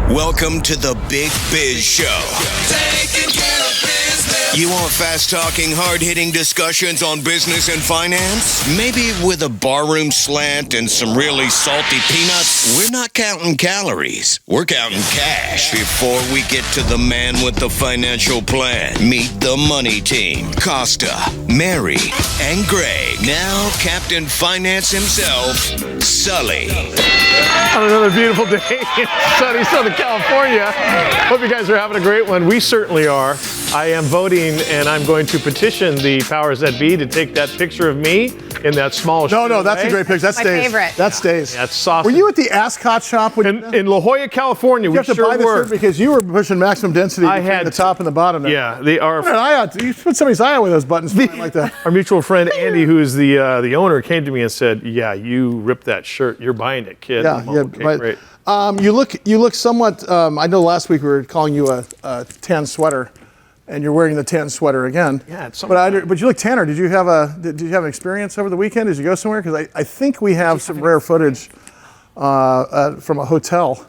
Welcome to the Big Biz Show. Taking care of business. You want fast-talking, hard-hitting discussions on business and finance? Maybe with a barroom slant and some really salty peanuts? We're not counting calories. We're counting cash. Before we get to the man with the financial plan, meet the money team. Costa, Mary, and Greg. Now, Captain Finance himself, Sully. On another beautiful day in sunny Southern California. Hope you guys are having a great one. We certainly are. I am voting, and I'm going to petition the powers that be to take that picture of me in that small. No, that's a great picture. That stays. My favorite. That stays. That's sausage. Were you at the Ascot shop? In La Jolla, California? You have to buy this shirt because you were pushing maximum density between the top and the bottom. There. Yeah, they are. You put somebody's eye out with those buttons like that. Our mutual friend Andy, who is the owner, came to me and said, "Yeah, you ripped that shirt. You're buying it, kid." Yeah, okay, great. You look somewhat. I know last week we were calling you a tan sweater, and you're wearing the tan sweater again. Yeah, it's but you look tanner. Did you have an experience over the weekend? Did you go somewhere? Because I think we have some rare footage from a hotel.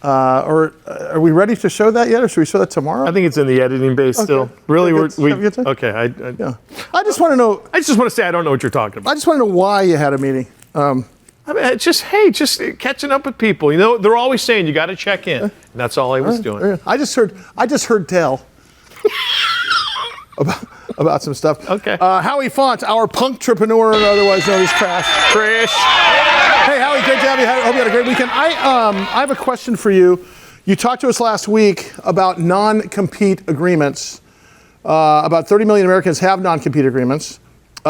Or are we ready to show that yet, or should we show that tomorrow? I think it's in the editing bay still. Really, okay. I just want to know. I just want to say I don't know what you're talking about. I just want to know why you had a meeting. I mean, it's just catching up with people. You know, they're always saying you got to check in. And that's all I was doing. I just heard tell about some stuff. Okay. Howie Font, our punk-trepreneur, otherwise known as Crash. Hey, Howie, great to have you. I hope you had a great weekend. I have a question for you. You talked to us last week about non-compete agreements. About 30 million Americans have non-compete agreements.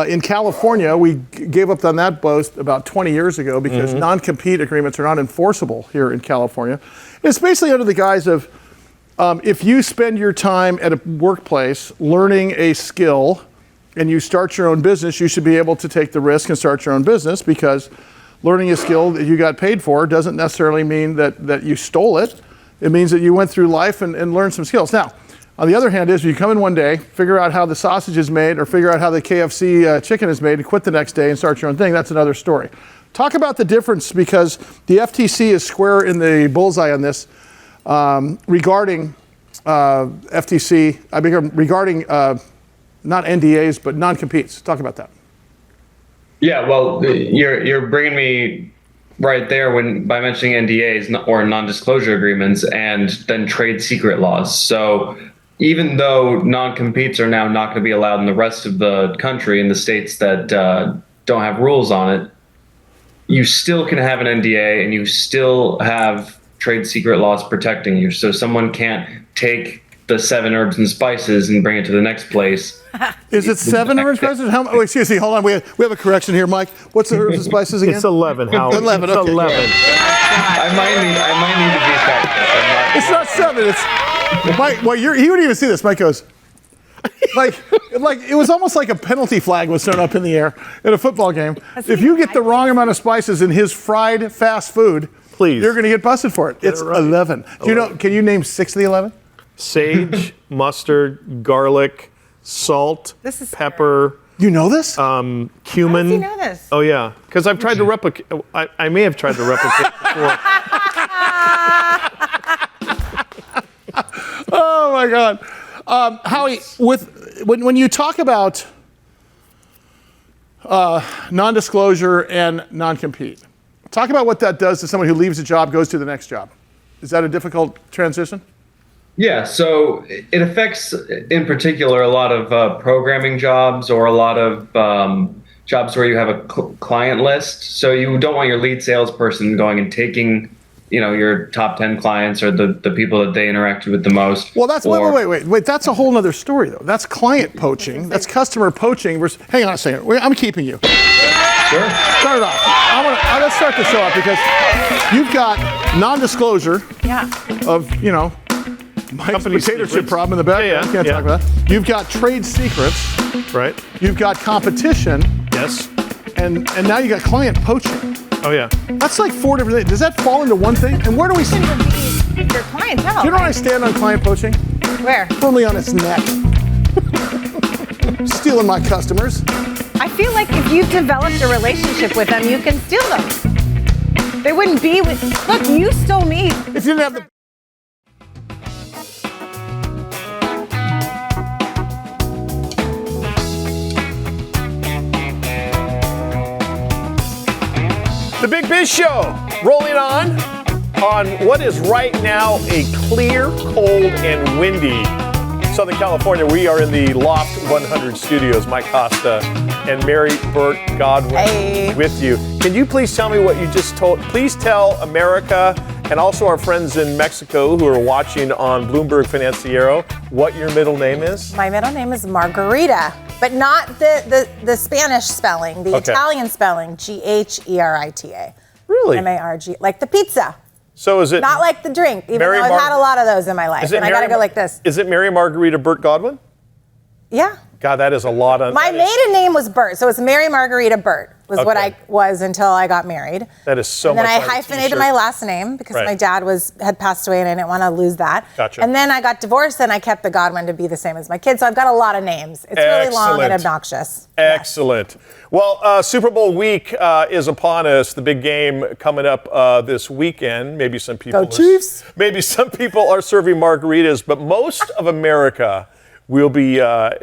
In California, we gave up on that boast about 20 years ago because non-compete agreements are not enforceable here in California. It's basically under the guise of if you spend your time at a workplace learning a skill and you start your own business, you should be able to take the risk and start your own business because learning a skill that you got paid for doesn't necessarily mean that you stole it. It means that you went through life and learned some skills. Now, on the other hand is you come in one day, figure out how the sausage is made or figure out how the KFC chicken is made and quit the next day and start your own thing. That's another story. Talk about the difference because the FTC is square in the bullseye on this regarding regarding not NDAs, but non-competes. Talk about that. Yeah, well, you're bringing me right there by mentioning NDAs or non-disclosure agreements and then trade secret laws. So even though non-competes are now not going to be allowed in the rest of the country in the states that don't have rules on it, you still can have an NDA and you still have trade secret laws protecting you. So someone can't take the 7 herbs and spices and bring it to the next place. Is it 7 herbs and spices? Oh, excuse me, hold on. We have a correction here, Mike. What's the herbs and spices again? It's 11, Howard. 11, okay. It's 11. I might need to be fact. It's not 7. It's Mike. Well, he wouldn't even see this. Mike goes, like it was almost like a penalty flag was thrown up in the air in a football game. If you get the wrong amount of spices in his fried fast food, please, you're going to get busted for it. It's right. 11. Do you know? Can you name 6 of the 11? Sage, mustard, garlic, salt, pepper. You know this? Cumin. How does he know this? Oh yeah, because I've tried to replicate. I may have tried to replicate before. Oh my God, Howie, when you talk about non-disclosure and non-compete, talk about what that does to someone who leaves a job, goes to the next job. Is that a difficult transition? Yeah, so it affects, in particular, a lot of programming jobs or a lot of jobs where you have a client list. So you don't want your lead salesperson going and taking, your top 10 clients or the people that they interacted with the most. Well, that's wait. That's a whole other story, though. That's client poaching. That's customer poaching. Hang on a second. I'm keeping you. Sure. Start it off. Let's start the show off because you've got non-disclosure of, Mike's potato chip problem in the back. Yeah. Can't talk about that. You've got trade secrets. Right. You've got competition. Yes. And now you got client poaching. Oh yeah. That's like 4 different things. Does that fall into one thing? And where do we see your clientele? Do you know where I stand on client poaching? Where? Firmly on its neck. Stealing my customers. I feel like if you've developed a relationship with them, you can steal them. They wouldn't be with. Look, you stole me. If you didn't have the the Big Biz Show, rolling on what is right now a clear, cold, and windy Southern California. We are in the Loft 100 studios. Mike Costa and Mary Burt Godwin with you. Can you please tell me what you just told? Please tell America and also our friends in Mexico who are watching on Bloomberg Financiero what your middle name is. My middle name is Margarita, but not the Spanish spelling, the Italian spelling, Gherita. Really? M-A-R-G, like the pizza. So is it not like the drink, even though I've had a lot of those in my life, and I gotta go like this. Is it Mary Margarita Burt Godwin? Yeah. God, that is a lot of. My maiden name was Burt, so it's Mary Margarita Burt was what I was until I got married. That is so much. And then I hyphenated my last name because my dad had passed away and I didn't want to lose that. Gotcha. And then I got divorced and I kept the Godwin to be the same as my kids. So I've got a lot of names. It's really long and obnoxious. Excellent. Well, Super Bowl week is upon us. The big game coming up this weekend. Maybe some people. Go Chiefs. Maybe some people are serving margaritas, but most of America will be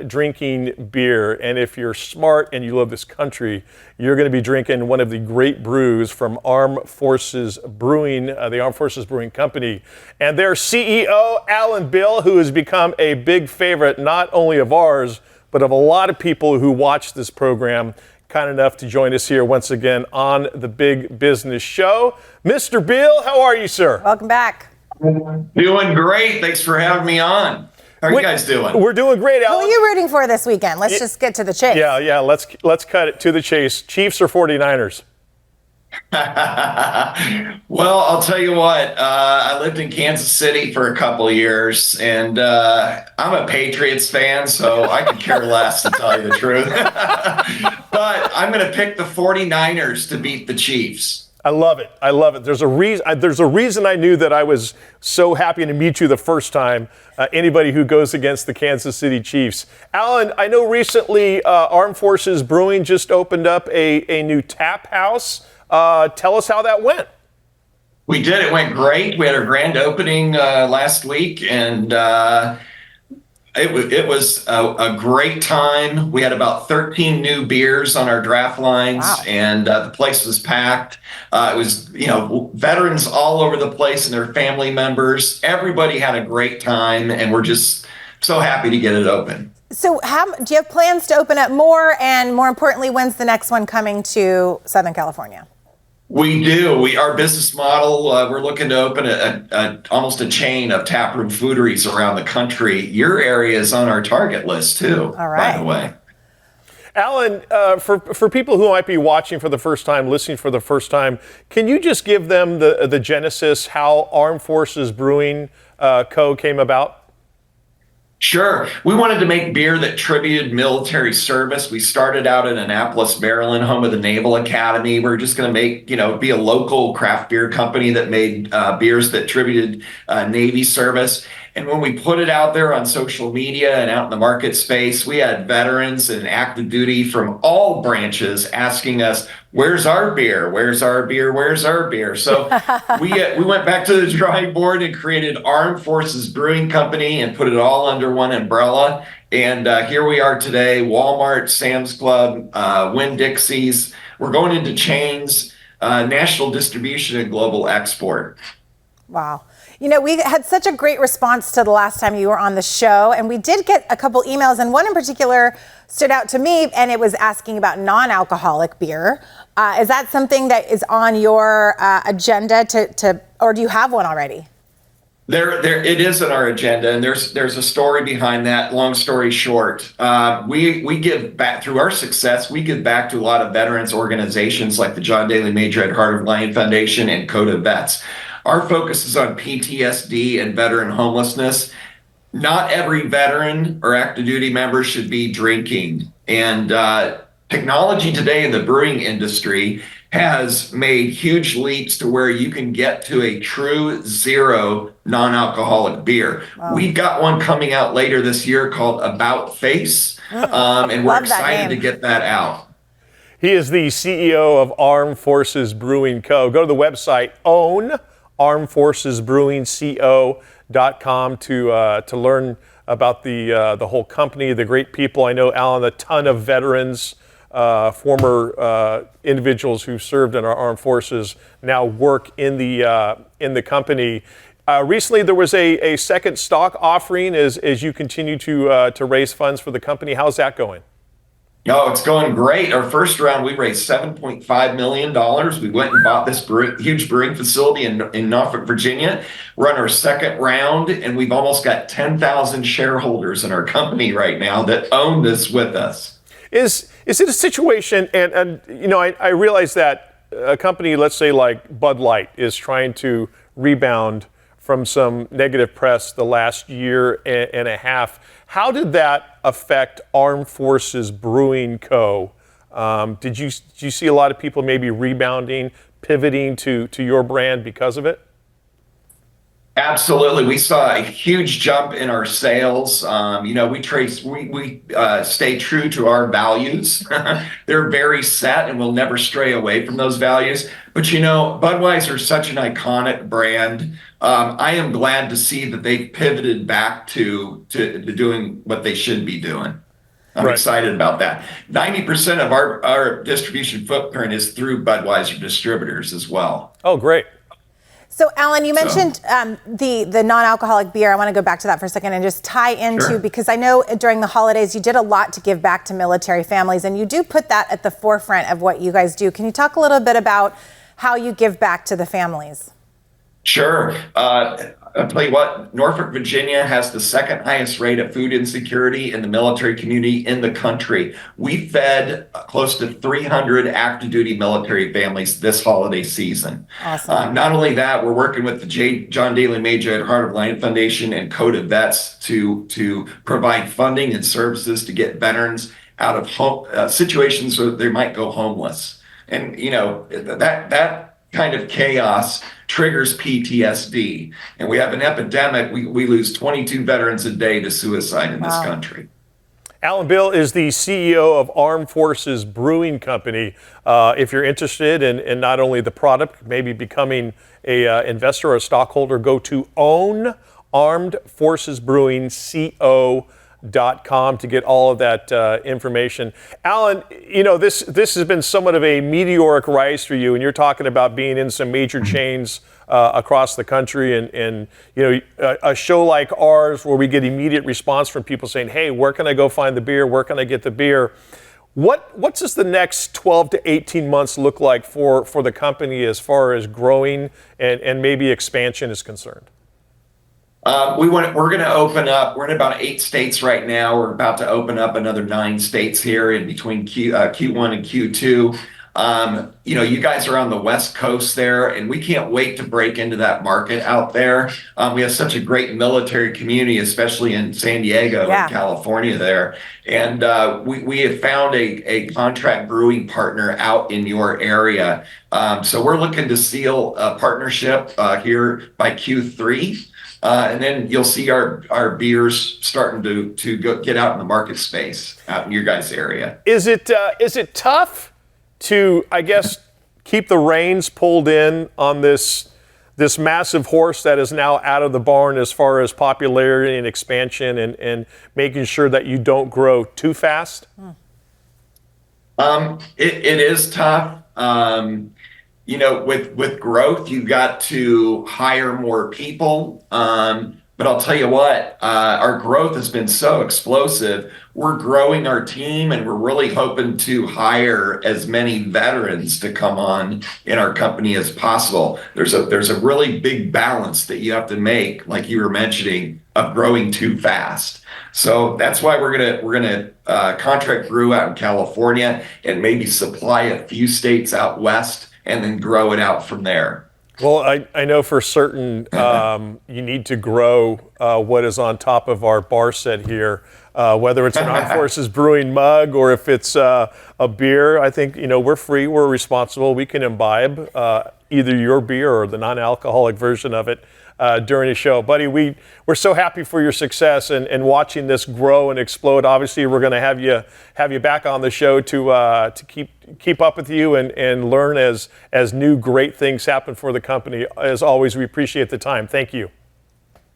drinking beer. And if you're smart and you love this country, you're going to be drinking one of the great brews from Armed Forces Brewing, the Armed Forces Brewing Company. And their CEO, Alan Beal, who has become a big favorite, not only of ours, but of a lot of people who watch this program, kind enough to join us here once again on the Big Business Show. Mr. Beal, how are you, sir? Welcome back. Doing great. Thanks for having me on. How are you guys doing? We're doing great, Alan. Who are you rooting for this weekend? Let's just get to the chase. Yeah. Let's cut it to the chase. Chiefs or 49ers? Well, I'll tell you what. I lived in Kansas City for a couple of years, and I'm a Patriots fan, so I could care less, to tell you the truth. But I'm going to pick the 49ers to beat the Chiefs. I love it. There's a reason I knew that I was so happy to meet you the first time. Anybody who goes against the Kansas City Chiefs. Alan, I know recently Armed Forces Brewing just opened up a new tap house. Tell us how that went. We did. It went great. We had our grand opening last week, and it was a great time. We had about 13 new beers on our draft lines, and the place was packed. It was, veterans all over the place and their family members. Everybody had a great time, and we're just so happy to get it open. So do you have plans to open up more? And more importantly, when's the next one coming to Southern California? We do. Our business model, we're looking to open almost a chain of taproom fooderies around the country. Your area is on our target list, too, all right, by the way. Alan, for people who might be watching for the first time, listening for the first time, can you just give them the genesis, how Armed Forces Brewing Co. came about? Sure. We wanted to make beer that tributed military service. We started out in Annapolis, Maryland, home of the Naval Academy. We're just going to be a local craft beer company that made beers that tributed Navy service. And when we put it out there on social media and out in the market space, we had veterans and active duty from all branches asking us, "Where's our beer? Where's our beer? Where's our beer?" So we went back to the drawing board and created Armed Forces Brewing Company and put it all under one umbrella. And here we are today, Walmart, Sam's Club, Winn-Dixie's. We're going into chains, national distribution, and global export. Wow. We had such a great response to the last time you were on the show, and we did get a couple emails, and one in particular stood out to me, and it was asking about non-alcoholic beer. Is that something that is on your agenda or do you have one already? It is on our agenda, and there's a story behind that. Long story short, we give back through our success. We give back to a lot of veterans organizations like the John Daly Major Ed Heart of Lion Foundation and Coda Vets. Our focus is on PTSD and veteran homelessness. Not every veteran or active duty member should be drinking. And technology today in the brewing industry has made huge leaps to where you can get to a true zero non-alcoholic beer. Wow. We've got one coming out later this year called About Face, and we're excited to get that out. He is the CEO of Armed Forces Brewing Co. Go to the website armedforcesbrewingco.com to learn about the whole company, the great people. I know, Alan, a ton of veterans former individuals who served in our armed forces now work in the company. Recently, there was a second stock offering as you continue to raise funds for the company. How's that going? Oh, it's going great. Our first round, we raised $7.5 million. We went and bought this huge brewing facility in Norfolk, Virginia. We're on our second round, and we've almost got 10,000 shareholders in our company right now that own this with us. Is it a situation, and I realize that a company, let's say like Bud Light, is trying to rebound from some negative press the last year and a half. How did that affect Armed Forces Brewing Co.? Did you see a lot of people maybe rebounding, pivoting to your brand because of it? Absolutely. We saw a huge jump in our sales. We stay true to our values. They're very set and we'll never stray away from those values. But Budweiser is such an iconic brand. I am glad to see that they've pivoted back to doing what they should be doing. I'm excited about that. 90% of our distribution footprint is through Budweiser distributors as well. Oh, great. So, Alan, you mentioned the non-alcoholic beer. I want to go back to that for a second and just tie into, because I know during the holidays you did a lot to give back to military families, and you do put that at the forefront of what you guys do. Can you talk a little bit about how you give back to the families? Sure. I'll tell you what, Norfolk, Virginia has the second highest rate of food insecurity in the military community in the country. We fed close to 300 active duty military families this holiday season. Awesome. Not only that, we're working with the John Daly Major at Heart of Lion Foundation and Code of Vets to provide funding and services to get veterans out of home situations where they might go homeless. And that kind of chaos triggers PTSD. And we have an epidemic. We lose 22 veterans a day to suicide in this country. Alan Beal is the CEO of Armed Forces Brewing Company. If you're interested in not only the product, maybe becoming a investor or a stockholder, go to ownarmedforcesbrewingco.com to get all of that information. Alan, this has been somewhat of a meteoric rise for you, and you're talking about being in some major chains across the country, and a show like ours where we get immediate response from people saying, hey, where can I go find the beer? Where can I get the beer? What does the next 12 to 18 months look like for the company as far as growing and maybe expansion is concerned? We're going to open up. We're in about 8 states right now. We're about to open up another 9 states here in between Q1 and Q2. You guys are on the West Coast there, and we can't wait to break into that market out there. We have such a great military community, especially in San Diego and California there. And we have found a contract brewing partner out in your area. So we're looking to seal a partnership here by Q3. And then you'll see our beers starting to get out in the market space out in your guys' area. Is it tough to, I guess, keep the reins pulled in on this massive horse that is now out of the barn as far as popularity and expansion and making sure that you don't grow too fast? It is tough. With growth, you've got to hire more people. But I'll tell you what, our growth has been so explosive. We're growing our team, and we're really hoping to hire as many veterans to come on in our company as possible. There's a really big balance that you have to make, like you were mentioning, of growing too fast. So that's why we're gonna contract brew out in California and maybe supply a few states out west, and then grow it out from there. Well, I know for certain you need to grow what is on top of our bar set here, whether it's an Armed Forces Brewing mug or if it's a beer. I think, we're free, we're responsible. We can imbibe either your beer or the non-alcoholic version of it during the show. Buddy, we're so happy for your success and watching this grow and explode. Obviously, we're going to have you back on the show to keep up with you and learn as new great things happen for the company. As always, we appreciate the time. Thank you.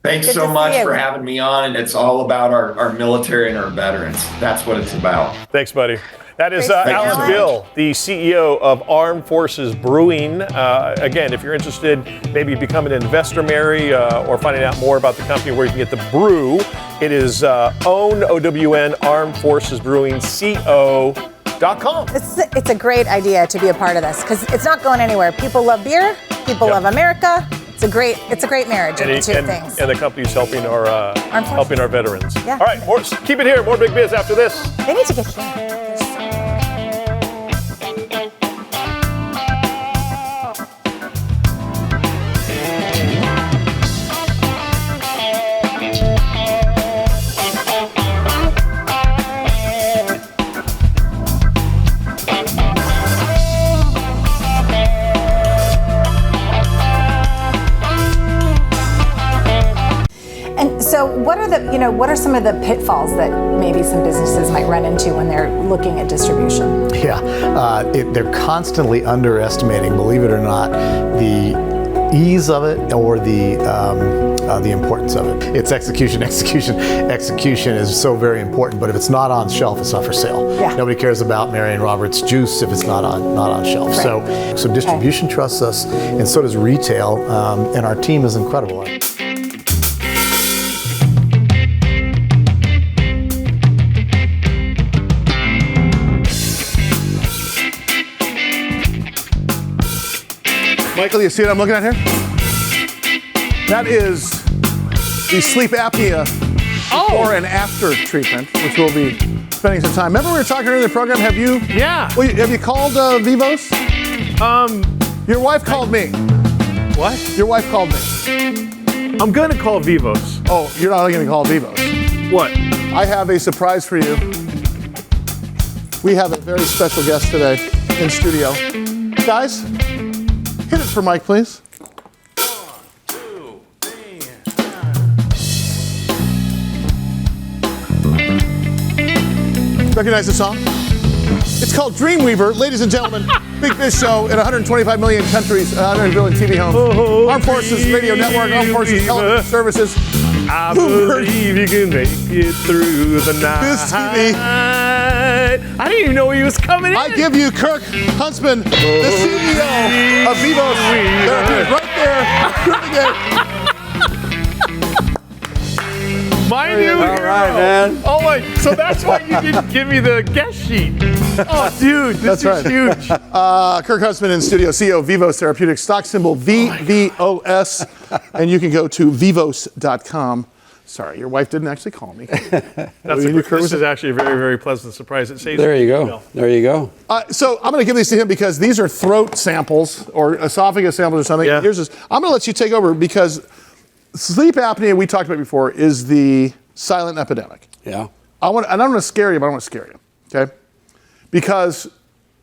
Thanks so much for having me on. And it's all about our military and our veterans. That's what it's about. Thanks, buddy. That is Great to see Alan Alan. Beal, the CEO of Armed Forces Brewing. Again, if you're interested, maybe becoming an investor, Mary, or finding out more about the company where you can get the brew, it is OWN, O-W-N, Armed Forces Brewing, CO.com. It's a great idea to be a part of this because it's not going anywhere. People love beer. People love America. It's a great marriage of the two things. And the company's helping our veterans. Yeah. All right, keep it here. More Big Biz after this. They need to get here. So what are some of the pitfalls that maybe some businesses might run into when they're looking at distribution? Yeah, they're constantly underestimating, believe it or not, the ease of it or the importance of it. It's execution. Execution is so very important, but if it's not on shelf, it's not for sale. Yeah. Nobody cares about Marion Roberts juice if it's not on shelf. Right. So distribution trusts us, and so does retail, and our team is incredible. Michael, you see what I'm looking at here? That is the sleep apnea before and after treatment, which we'll be spending some time. Remember we were talking earlier in the program, have you called Vivos? Your wife called me. What? Your wife called me. I'm going to call Vivos. Oh, you're not going to call Vivos. What? I have a surprise for you. We have a very special guest today in studio. Guys, hit it for Mike, please. 1, 2, 3. Recognize the song? It's called Dreamweaver. Ladies and gentlemen, Big Biz Show in 125 million countries, 100 billion TV homes. Armed Forces Radio Network, Armed Forces Television Services. I believe you can make it through the night. BizTV. I didn't even know he was coming in. I give you Kirk Huntsman, the CEO of Vivos Therapeutics, right there. Mind you, All right, man. Oh my! So that's why you didn't give me the guest sheet. Oh, dude, this That's is huge. Kirk Huntsman in studio, CEO of Vivos Therapeutics, stock symbol VVOS, and you can go to vivos.com. Sorry, your wife didn't actually call me. This is actually a very, very pleasant surprise. It saves There you go. email. There you go. So I'm going to give these to him because these are throat samples or esophagus samples or something. Yeah. Here's this. I'm going to let you take over because sleep apnea, we talked about before, is the silent epidemic. Yeah. I don't want to scare you, but I want to scare you, okay? Because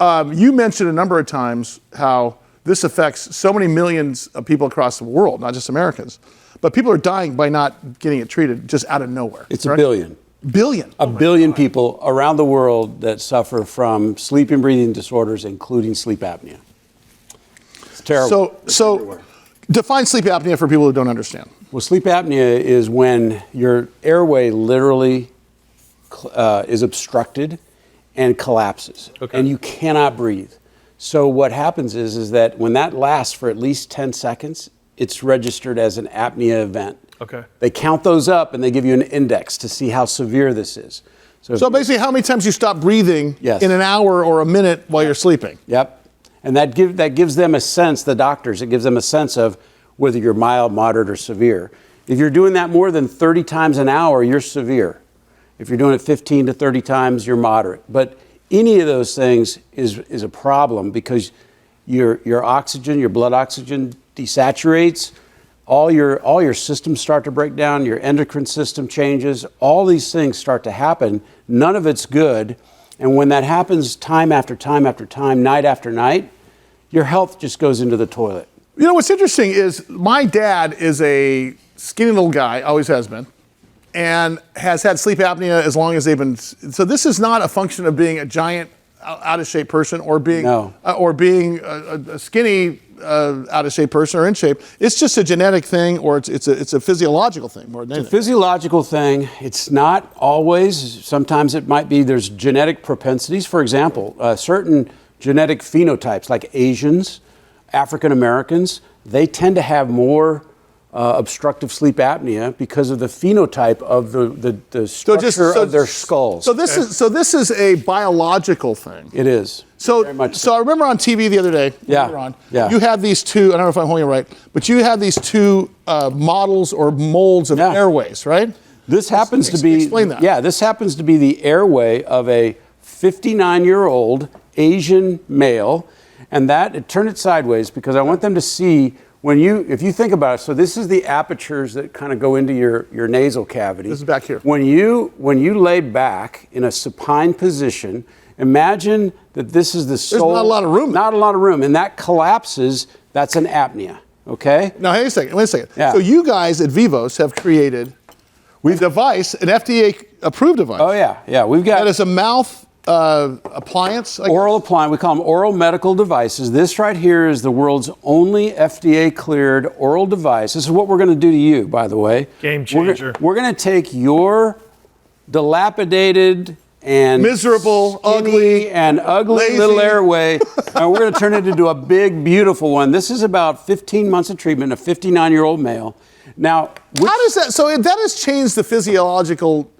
you mentioned a number of times how this affects so many millions of people across the world, not just Americans. But people are dying by not getting it treated just out of nowhere. It's right? a billion. Billion? A billion people around the world that suffer from sleep and breathing disorders, including sleep apnea. It's terrible. So define sleep apnea for people who don't understand. Well, sleep apnea is when your airway literally is obstructed and collapses, and you cannot breathe. So what happens is that when that lasts for at least 10 seconds, it's registered as an apnea event. Okay. They count those up and they give you an index to see how severe this is. So basically, how many times you stop breathing in an hour or a minute while you're sleeping? Yep. And that gives them a sense, the doctors, it gives them a sense of whether you're mild, moderate, or severe. If you're doing that more than 30 times an hour, you're severe. If you're doing it 15 to 30 times, you're moderate. But any of those things is a problem because your oxygen, your blood oxygen desaturates, all your systems start to break down, your endocrine system changes, all these things start to happen. None of it's good. And when that happens time after time after time, night after night, your health just goes into the toilet. You know, what's interesting is my dad is a skinny little guy, always has been, and has had sleep apnea as long as they've been. So this is not a function of being a giant out of shape person or being No. a skinny out of shape person or in shape. It's just a genetic thing, or it's a physiological thing more than anything. Physiological thing. It's not always. Sometimes it might be. There's genetic propensities. For example, certain genetic phenotypes, like Asians, African Americans, they tend to have more obstructive sleep apnea because of the phenotype of the structure of their skulls. So this is a biological thing. It is. So I remember on TV the other day. Yeah. You had these two. I don't know if I'm holding it right, but you had these two models or molds of airways, right? This happens to be. Explain that. Yeah, this happens to be the airway of a 59-year-old Asian male, and turn it sideways because I want them to see. If you think about it, so this is the apertures that kind of go into your nasal cavity. This is back here. When you lay back in a supine position, imagine that this is the soul. There's not a lot of room. Not a lot of room, and that collapses. That's an apnea. Okay. Now, wait a second. Yeah. So you guys at Vivos have created a device, an FDA-approved device. Oh yeah. We've got that is a mouth appliance. Oral appliance. We call them oral medical devices. This right here is the world's only FDA-cleared oral device. This is what we're going to do to you, by the way. Game changer. We're going to take your dilapidated and miserable, ugly lazy little airway, and we're going to turn it into a big, beautiful one. This is about 15 months of treatment, a 59-year-old male. Now, how does that? So that has changed the physiological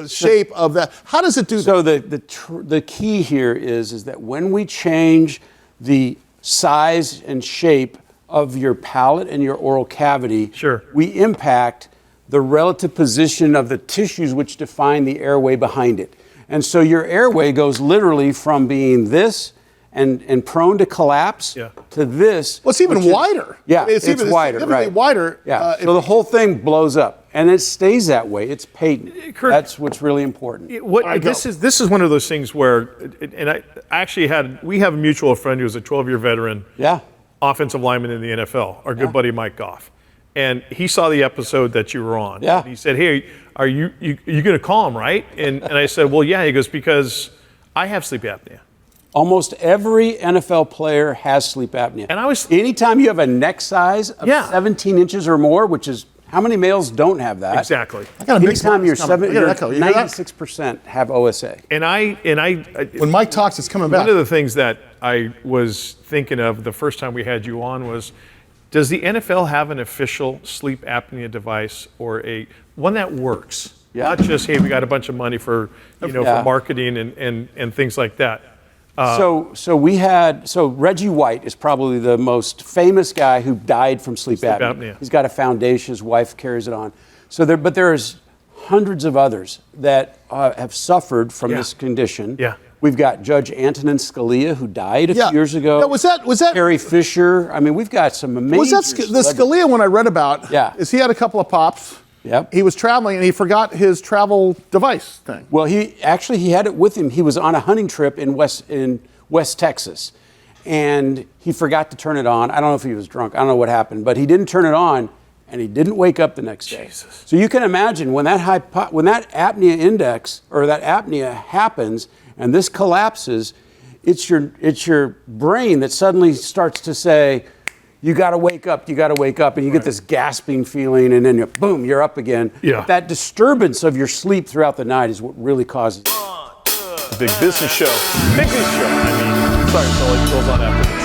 shape of that. How does it do that? So the key here is that when we change the size and shape of your palate and your oral cavity, we impact the relative position of the tissues which define the airway behind it. And so your airway goes literally from being this and prone to collapse to this. Well, it's even wider. Yeah, it's wider, right? Wider. Yeah. So the whole thing blows up, and it stays that way. It's patent. Kirk, that's what's really important. This is one of those things where, and I actually we have a mutual friend who's a 12-year veteran. Yeah. Offensive lineman in the NFL. Our good buddy Mike Goff, and he saw the episode that you were on. Yeah. And he said, "Hey, are you going to call him, right?" And I said, "Well, yeah." He goes, "Because I have sleep apnea." Almost every NFL player has sleep apnea. And anytime you have a neck size of 17 inches or more, which is how many males don't have that? Exactly. Anytime you're 96% have OSA. And when Mike talks, it's coming back. One of the things that I was thinking of the first time we had you on was, does the NFL have an official sleep apnea device or one that works? Yeah. Not just, hey, we got a bunch of money for for marketing and things like that. So Reggie White is probably the most famous guy who died from sleep apnea. He's got a foundation. His wife carries it on. But there's hundreds of others that have suffered from this condition. Yeah. We've got Judge Antonin Scalia, who died a few years ago. Yeah, was that Harry Fisher? I mean, we've got some amazing. Was that the Scalia one I read about? Yeah. Is he had a couple of pops? Yep. He was traveling and he forgot his travel device thing. Well, he had it with him. He was on a hunting trip in West Texas, and he forgot to turn it on. I don't know if he was drunk. I don't know what happened, but he didn't turn it on, and he didn't wake up the next day. Jesus. So you can imagine when that apnea index or that apnea happens and this collapses, it's your brain that suddenly starts to say, you got to wake up, and you get this gasping feeling, and then you're up again. Yeah. But that disturbance of your sleep throughout the night is what really causes it. Big business show. Big business show. Sorry, Sully. Goes on after this.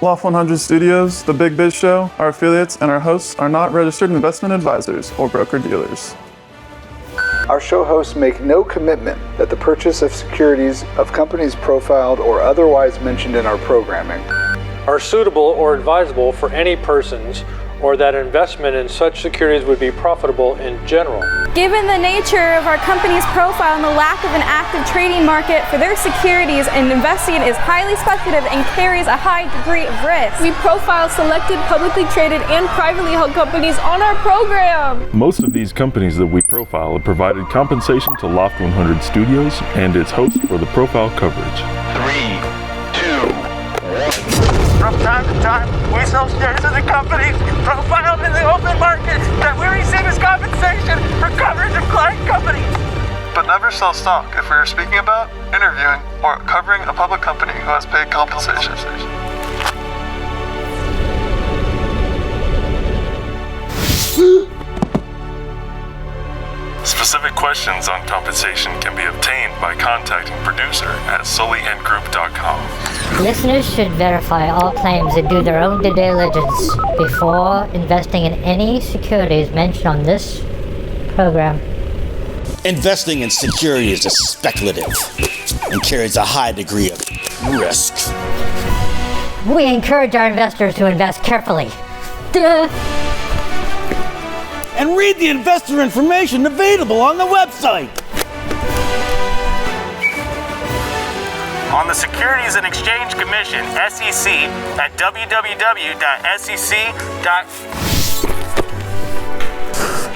Loft 100 Studios, The Big Biz Show, our affiliates, and our hosts are not registered investment advisors or broker-dealers. Our show hosts make no commitment that the purchase of securities of companies profiled or otherwise mentioned in our programming are suitable or advisable for any persons, or that investment in such securities would be profitable in general. Given the nature of our company's profile and the lack of an active trading market for their securities, and investing is highly speculative and carries a high degree of risk. We profile selected publicly traded and privately held companies on our program. Most of these companies that we profile have provided compensation to Loft 100 Studios and its host for the profile coverage. 3, 2, 1. From time to time, we sell shares of the companies profiled in the open market that we receive as compensation for coverage of client companies. But never sell stock if we are speaking about, interviewing, or covering a public company who has paid compensation. Specific questions on compensation can be obtained by contacting producer at sullyandgroup.com. Listeners should verify all claims and do their own due diligence before investing in any securities mentioned on this program. Investing in securities is speculative and carries a high degree of risk. We encourage our investors to invest carefully. Duh. And read the investor information available on the website. On the Securities and Exchange Commission, SEC, at www.sec.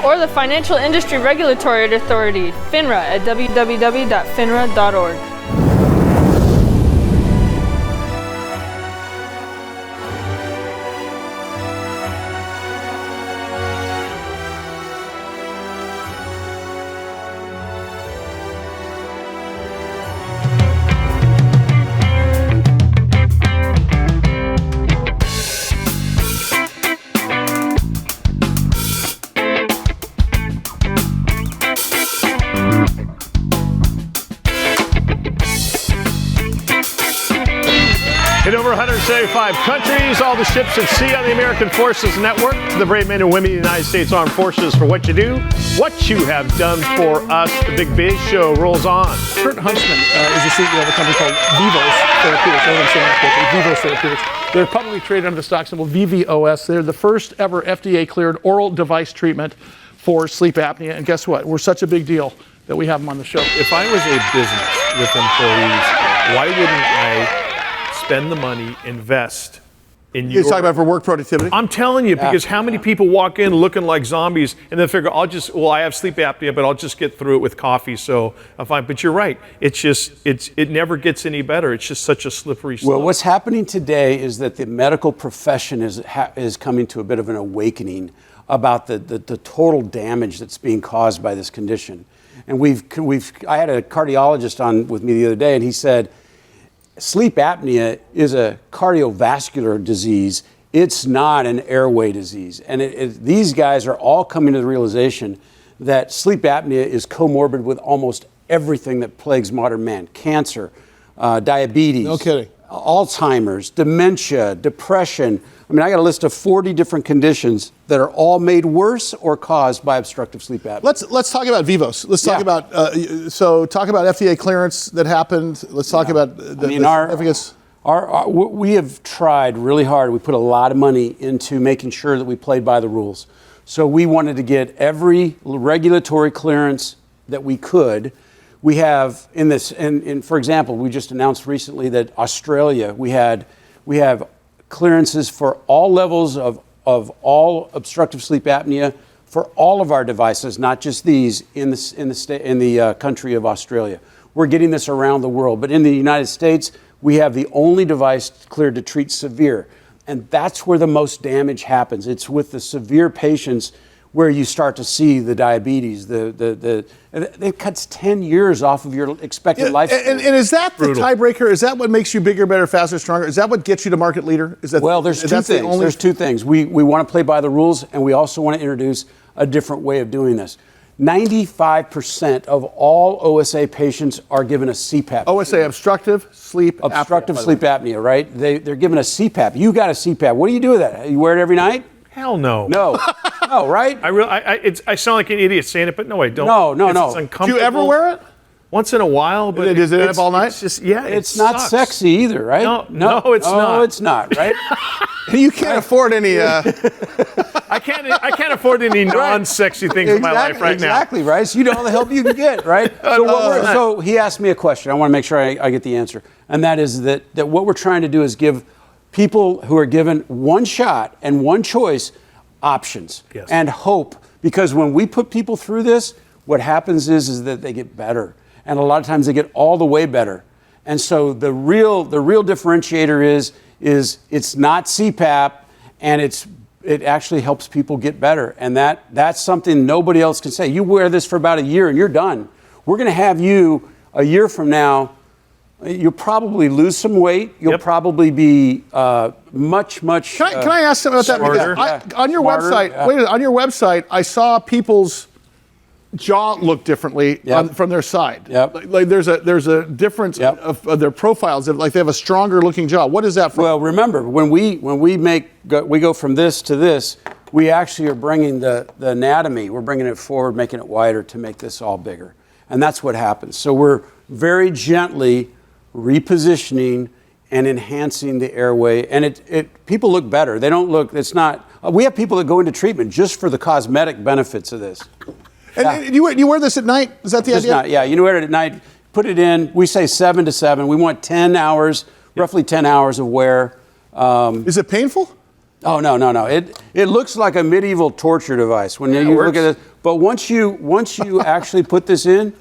Or the Financial Industry Regulatory Authority, FINRA, at www.finra.org. In over 175 countries, all the ships at sea on the American Forces Network, the brave men and women of the United States Armed Forces for what you do, what you have done for us. The Big Biz Show rolls on. Kirk Huntsman is the CEO of a company called Vivos Therapeutics. Everyone's saying that quickly. Vivos Therapeutics. They're publicly traded under the stock symbol VVOS. They're the first ever FDA-cleared oral device treatment for sleep apnea. And guess what? We're such a big deal that we have them on the show. If I was a business with employees, why wouldn't I spend the money, invest in your... You're talking about for work productivity? I'm telling you, because how many people walk in looking like zombies and then figure, I have sleep apnea, but I'll just get through it with coffee, so I'm fine. But you're right. It never gets any better. It's just such a slippery slope. Well, what's happening today is that the medical profession is coming to a bit of an awakening about the total damage that's being caused by this condition. And I had a cardiologist on with me the other day, and he said, sleep apnea is a cardiovascular disease. It's not an airway disease. And these guys are all coming to the realization that sleep apnea is comorbid with almost everything that plagues modern man. Cancer, diabetes, no kidding. Alzheimer's, dementia, depression. I mean, I got a list of 40 different conditions that are all made worse or caused by obstructive sleep apnea. Let's talk about Vivos. Let's talk about talk about FDA clearance that happened. Let's talk about we have tried really hard. We put a lot of money into making sure that we played by the rules. So we wanted to get every regulatory clearance that we could. We have in this, and for example, we just announced recently that Australia, we have clearances for all levels of all obstructive sleep apnea for all of our devices, not just these in the country of Australia. We're getting this around the world, but in the United States, we have the only device cleared to treat severe, and that's where the most damage happens. It's with the severe patients where you start to see the diabetes. It cuts 10 years off of your expected lifespan. And is that the tiebreaker? Is that what makes you bigger, better, faster, stronger? Is that what gets you to market leader? There's two things. There's two things. We want to play by the rules, and we also want to introduce a different way of doing this. 95% of all OSA patients are given a CPAP. OSA, obstructive sleep apnea, right? They're given a CPAP. You got a CPAP. What do you do with that? You wear it every night? Hell no. No. No, right? I sound like an idiot saying it, but no, I don't. No. It's uncomfortable. Do you ever wear it? Once in a while, but does it end up all night? It's just, yeah, it's not sucks. sexy either, right? No, it's not. No, it's not, right? You can't afford any. I can't afford any non-sexy things in my life right now. Exactly, right? So you know all the help you can get, right? So he asked me a question. I want to make sure I get the answer. And that is that what we're trying to do is give people who are given one shot and one choice options and hope. Because when we put people through this, what happens is that they get better. And a lot of times they get all the way better. And so the real differentiator is it's not CPAP, and it actually helps people get better. And that's something nobody else can say. You wear this for about a year and you're done. We're going to have you a year from now. You'll probably lose some weight. You'll probably be much. Can I ask something about that? On your website, on your website, I saw people's jaw look differently from their side. Like there's a difference of their profiles. Like they have a stronger looking jaw. What is that from? Well, remember when we go from this to this, we actually are bringing the anatomy. We're bringing it forward, making it wider to make this all bigger, and that's what happens. So we're very gently repositioning and enhancing the airway, and people look better. They don't look. It's not. We have people that go into treatment just for the cosmetic benefits of this. And you wear this at night? Is that the idea? You wear it at night. Put it in. We say 7 to 7. We want 10 hours, roughly 10 hours of wear. Is it painful? Oh no. It looks like a medieval torture device when you look at it. But once you actually put this in,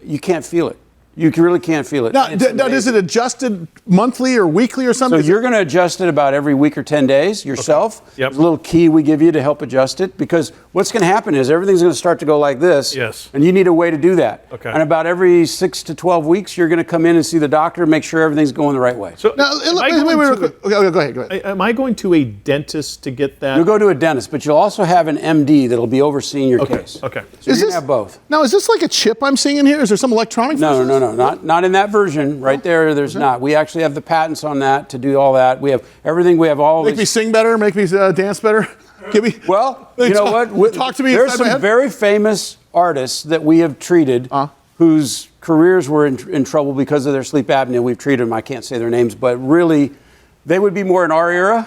you can't feel it. You really can't feel it. Now, is it adjusted monthly or weekly or something? So you're going to adjust it about every week or 10 days yourself. Okay. There's a little key we give you to help adjust it, because what's going to happen is everything's going to start to go like this. Yes. And you need a way to do that. Okay. And about every 6 to 12 weeks, you're going to come in and see the doctor, make sure everything's going the right way. So now, go ahead. Am I going to a dentist to get that? You'll go to a dentist, but you'll also have an MD that'll be overseeing your case. Okay. So you're going to have both. Now, is this like a chip I'm seeing in here? Is there some electronic? No, not in that version. Right there, there's not. We actually have the patents on that to do all that. We have everything. We have all. Make me sing better. Make me dance better. Give me. Well, you know what? Talk to me. There's some very famous artists that we have treated whose careers were in trouble because of their sleep apnea. We've treated them. I can't say their names, but really, they would be more in our era.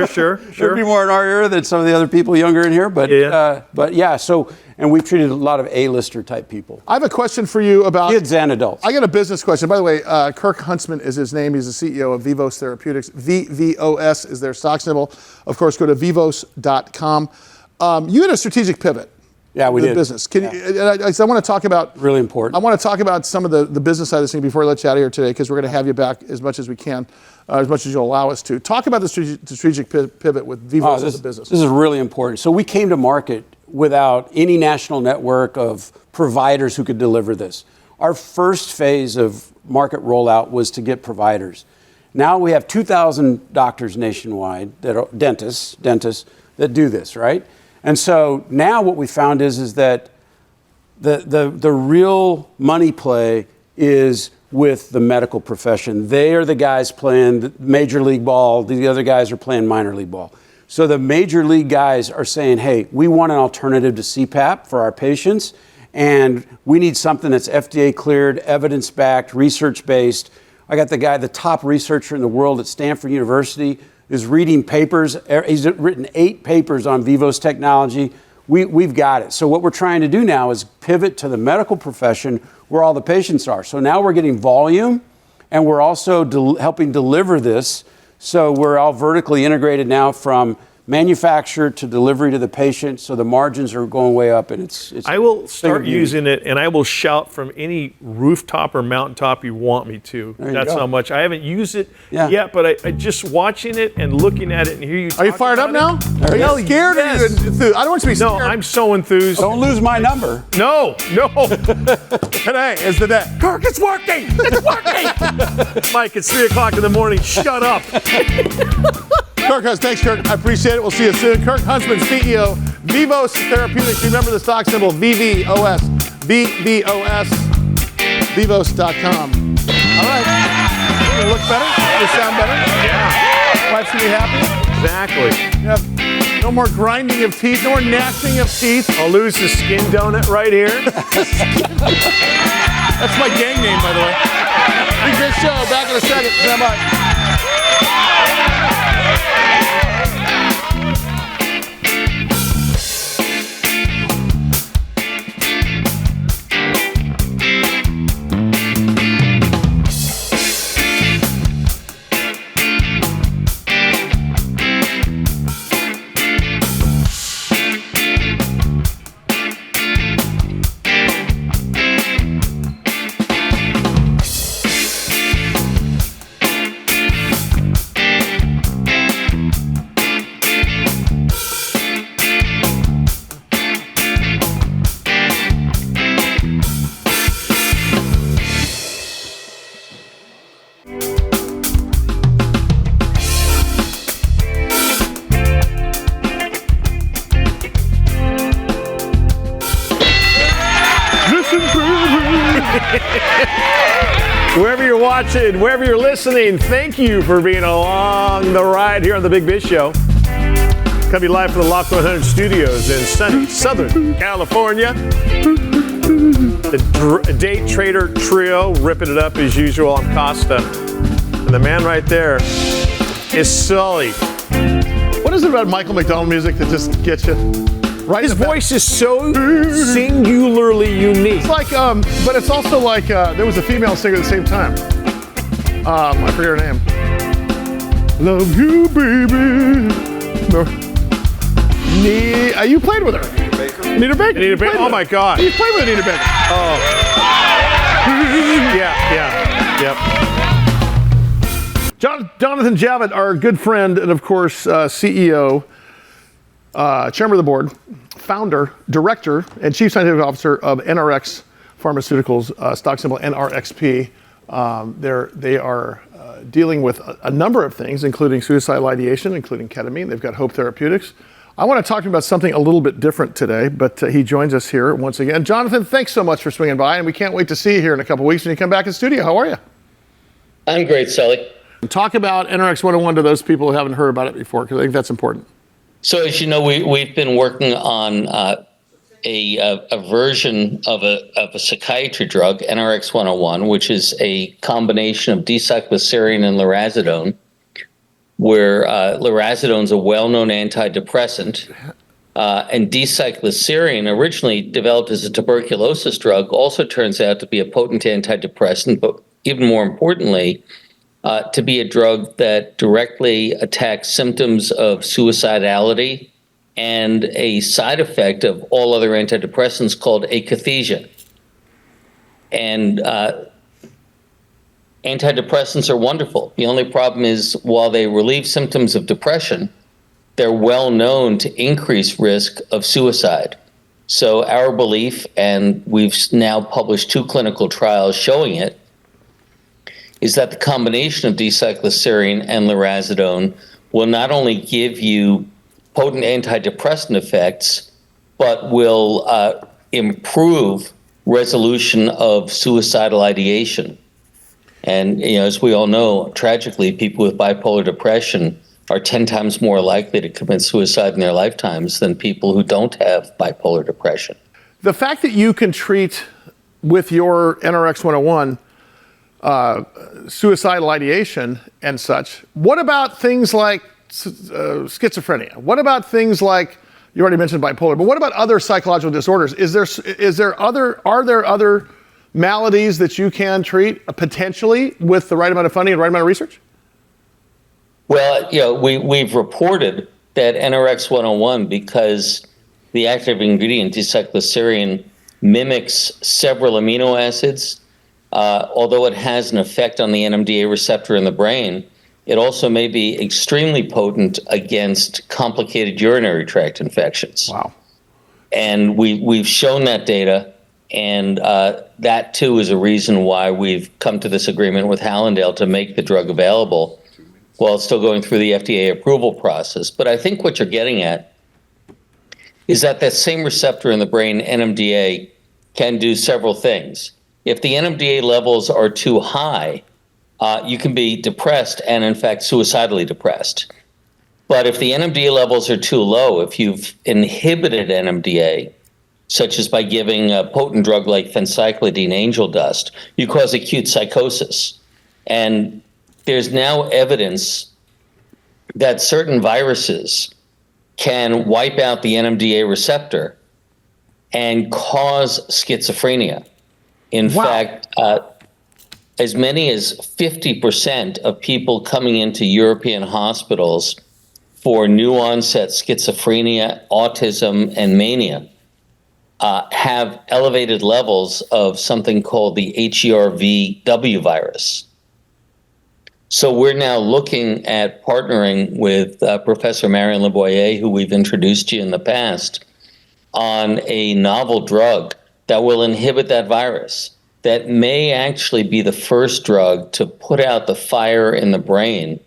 Sure. They'd be more in our era than some of the other people younger in here. But yeah. So. And we've treated a lot of A-lister type people. I have a question for you about kids and adults. I got a business question. By the way, Kirk Huntsman is his name. He's the CEO of Vivos Therapeutics. VVOS is their stock symbol. Of course, go to vivos.com. You had a strategic pivot. Yeah, we did. Business. I want to talk about really important. I want to talk about some of the business side of this thing before I let you out of here today, because we're going to have you back as much as we can, as much as you'll allow us to. Talk about the strategic pivot with Vivos as a business. This is really important. So we came to market without any national network of providers who could deliver this. Our first phase of market rollout was to get providers. Now we have 2,000 doctors nationwide that are dentists that do this, right? And so now what we found is that the real money play is with the medical profession. They are the guys playing Major League Ball. The other guys are playing minor league ball. So the major league guys are saying, hey, we want an alternative to CPAP for our patients, and we need something that's FDA cleared, evidence-backed, research-based. I got the top researcher in the world at Stanford University is reading papers. He's written 8 papers on Vivos technology. We've got it. So what we're trying to do now is pivot to the medical profession where all the patients are. So now we're getting volume, and we're also helping deliver this. So we're all vertically integrated now from manufacture to delivery to the patient. So the margins are going way up, and it's I will start using it, and I will shout from any rooftop or mountaintop you want me to. That's how much. I haven't used it yet, but I just watching it and looking at it and hear you. Are you fired up now? Are you scared? Yes. Or are you enthused? I don't want you to be scared. No, I'm so enthused. Don't lose my number. No. Today is the day. Kirk, it's working. It's working. Mike, it's 3 o'clock in the morning. Shut up. Kirk, thanks, Kirk. I appreciate it. We'll see you soon. Kirk Huntsman, CEO, Vivos Therapeutics. Remember the stock symbol VVOS. VVOS. Vivos.com. All right. You look better? You sound better? Yeah. Wife's gonna be happy? Exactly. Yep. No more grinding of teeth, no more gnashing of teeth. I'll lose the skin donut right here. That's my gang name, by the way. Big Biz Show, back in a second. Stand by. Wherever you're watching, wherever you're listening, thank you for being along the ride here on the Big Biz Show. Coming live from the Loft 100 studios in sunny Southern California. The Day Trader Trio ripping it up as usual. I'm Costa. And the man right there is Sully. What is it about Michael McDonald music that just gets you? Right, his voice is so singularly unique. It's like, but it's also like there was a female singer at the same time. I forget her name. Love you, baby. No. You played with her. Anita Baker. Anita Baker. Oh my God. You played with Anita Baker. Oh. Yep. Jonathan Javitt, our good friend and of course CEO, chairman of the board, founder, director, and chief scientific officer of NRX Pharmaceuticals, stock symbol NRXP. They are dealing with a number of things, including suicidal ideation, including ketamine. They've got Hope Therapeutics. I want to talk to him about something a little bit different today, but he joins us here once again. Jonathan, thanks so much for swinging by, and we can't wait to see you here in a couple weeks when you come back in studio. How are you? I'm great, Sully. Talk about NRX 101 to those people who haven't heard about it before, because I think that's important. So as you know, we've been working on a version of a psychiatry drug, NRX 101, which is a combination of D-cycloserine and lurasidone, where lurasidone is a well-known antidepressant, and D-cycloserine, originally developed as a tuberculosis drug, also turns out to be a potent antidepressant, but even more importantly, to be a drug that directly attacks symptoms of suicidality and a side effect of all other antidepressants called akathisia. And antidepressants are wonderful. The only problem is while they relieve symptoms of depression, they're well known to increase risk of suicide. So our belief, and we've now published 2 clinical trials showing it, is that the combination of D-cycloserine and lurasidone will not only give you potent antidepressant effects, but will improve resolution of suicidal ideation. And as we all know, tragically, people with bipolar depression are 10 times more likely to commit suicide in their lifetimes than people who don't have bipolar depression. The fact that you can treat with your NRX 101 suicidal ideation and such. What about things like schizophrenia? What about things like, you already mentioned bipolar, but what about other psychological disorders? Are there other maladies that you can treat potentially with the right amount of funding and the right amount of research? Well, we've reported that NRX 101, because the active ingredient D-cycloserine mimics several amino acids, although it has an effect on the NMDA receptor in the brain, it also may be extremely potent against complicated urinary tract infections. Wow. And we've shown that data, and that too is a reason why we've come to this agreement with Hallandale to make the drug available while it's still going through the FDA approval process. But I think what you're getting at is that same receptor in the brain, NMDA, can do several things. If the NMDA levels are too high, you can be depressed and, in fact, suicidally depressed. But if the NMDA levels are too low, if you've inhibited NMDA, such as by giving a potent drug like phencyclidine, angel dust, you cause acute psychosis. And there's now evidence that certain viruses can wipe out the NMDA receptor and cause schizophrenia. In fact, as many as 50% of people coming into European hospitals for new onset schizophrenia, autism, and mania have elevated levels of something called the HERV-W virus. So we're now looking at partnering with Professor Marion Leboyer, who we've introduced to you in the past, on a novel drug that will inhibit that virus, that may actually be the first drug to put out the fire in the brain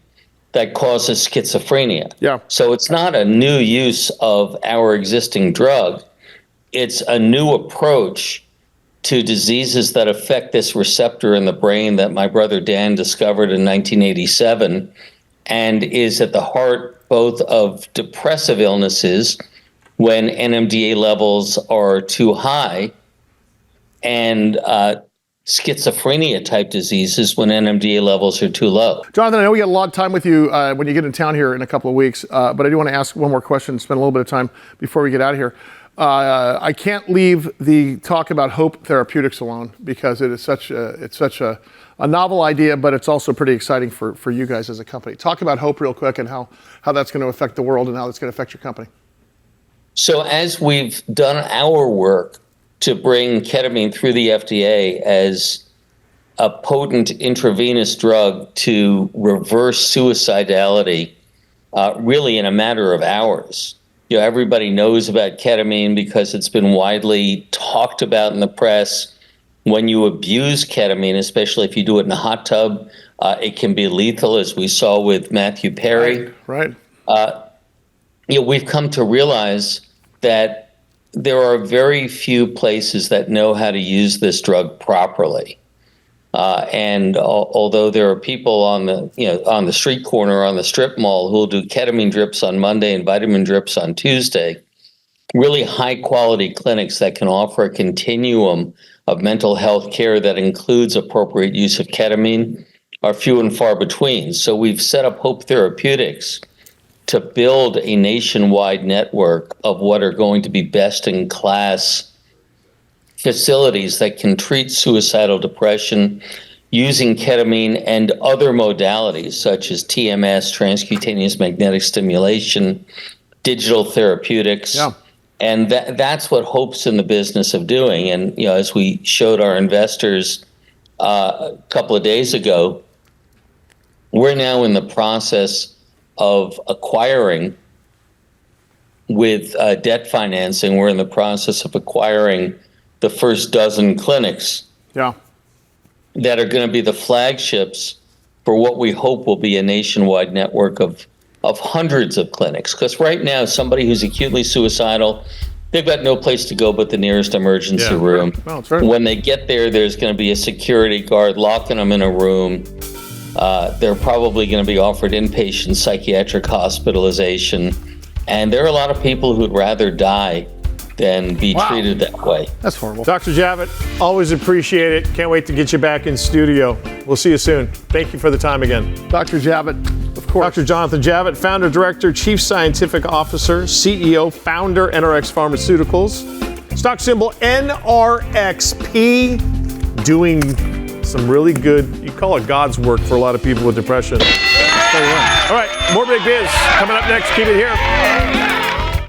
that causes schizophrenia. Yeah. So it's not a new use of our existing drug. It's a new approach to diseases that affect this receptor in the brain that my brother Dan discovered in 1987 and is at the heart both of depressive illnesses when NMDA levels are too high and schizophrenia type diseases when NMDA levels are too low. Jonathan, I know we got a lot of time with you when you get in town here in a couple of weeks, but I do want to ask one more question, spend a little bit of time before we get out of here. I can't leave the talk about Hope Therapeutics alone because it is such a novel idea, but it's also pretty exciting for you guys as a company. Talk about Hope real quick and how that's going to affect the world and how that's going to affect your company. So as we've done our work to bring ketamine through the FDA as a potent intravenous drug to reverse suicidality, really in a matter of hours. You know, everybody knows about ketamine because it's been widely talked about in the press. When you abuse ketamine, especially if you do it in a hot tub, it can be lethal, as we saw with Matthew Perry. Right. We've come to realize that there are very few places that know how to use this drug properly. And although there are people on the street corner, on the strip mall, who will do ketamine drips on Monday and vitamin drips on Tuesday, really high quality clinics that can offer a continuum of mental health care that includes appropriate use of ketamine are few and far between. So we've set up Hope Therapeutics to build a nationwide network of what are going to be best in class facilities that can treat suicidal depression using ketamine and other modalities such as TMS, transcutaneous magnetic stimulation, digital therapeutics. Yeah. And that's what Hope's in the business of doing. And as we showed our investors a couple of days ago, we're now in the process of acquiring with debt financing. We're in the process of acquiring the first dozen clinics that are going to be the flagships for what we hope will be a nationwide network of hundreds of clinics. Because right now, somebody who's acutely suicidal, they've got no place to go but the nearest emergency room. Well, that's right. When they get there, there's going to be a security guard locking them in a room. They're probably going to be offered inpatient psychiatric hospitalization. And there are a lot of people who'd rather die than be treated that way. That's horrible. Dr. Javitt, always appreciate it. Can't wait to get you back in studio. We'll see you soon. Thank you for the time again. Dr. Javitt, of course. Dr. Jonathan Javitt, founder, director, chief scientific officer, CEO, founder, NRX Pharmaceuticals. Stock symbol NRXP, doing some really good, you call it God's work for a lot of people with depression. All right, more Big Biz coming up next. Keep it here.